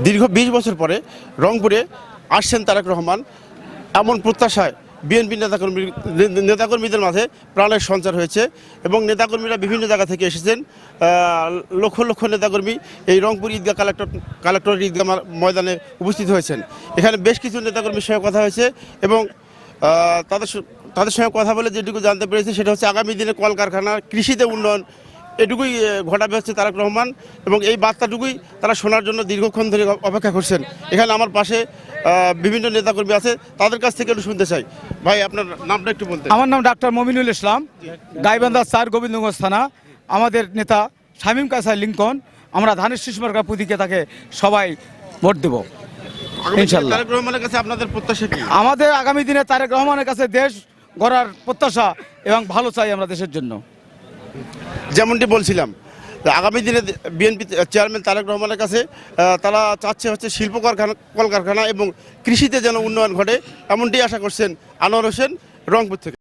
দীর্ঘ ২০ বছর পরে রংপুরে আসছেন তারেক রহমান, এমন প্রত্যাশায় বিএনপি নেতাকর্মীদের মাঝে প্রাণের সঞ্চার হয়েছে এবং নেতাকর্মীরা বিভিন্ন জায়গা থেকে এসেছেন। লক্ষ লক্ষ নেতাকর্মী এই রংপুর ঈদগাহ কালেক্টর ঈদগাহ ময়দানে উপস্থিত হয়েছেন। এখানে বেশ কিছু নেতাকর্মীর সঙ্গে কথা হয়েছে এবং তাদের সঙ্গে কথা বলে যেটুকু জানতে পেরেছি সেটা হচ্ছে আগামী দিনে কলকারখানা, কৃষিতে উন্নয়ন এটুকুই ঘটাবে হচ্ছে তারেক রহমান, এবং এই বার্তাটুকুই তারা শোনার জন্য দীর্ঘক্ষণ ধরে অপেক্ষা করছেন। এখানে আমার পাশে বিভিন্ন নেতাকর্মী আছে, তাদের কাছ থেকে একটু শুনতে চাই। ভাই, আপনার নামটা একটু বলতে। আমার নাম ডাক্তার মমিনুল ইসলাম, গাইবান্ধা ৪ গোবিন্দগঞ্জ থানা। আমাদের নেতা শামীম কাসাই লিঙ্কন। আমরা ধানের শীষ মার্কা প্রতীকে তাকে সবাই ভোট দেব ইনশাআল্লাহ। তারেক রহমানের কাছে আপনাদের প্রত্যাশা কি? আমাদের আগামী দিনে তারেক রহমানের কাছে দেশ গড়ার প্রত্যাশা এবং ভালো চাই আমরা দেশের জন্য। যেমনটি বলছিলাম, আগামী দিনে বিএনপি চেয়ারম্যান তারেক রহমানের কাছে তারা চাচ্ছে হচ্ছে শিল্প কলকারখানা এবং কৃষিতে যেন উন্নয়ন ঘটে, এমনটি আশা করছেন আনোয়ার হোসেন, রংপুর থেকে।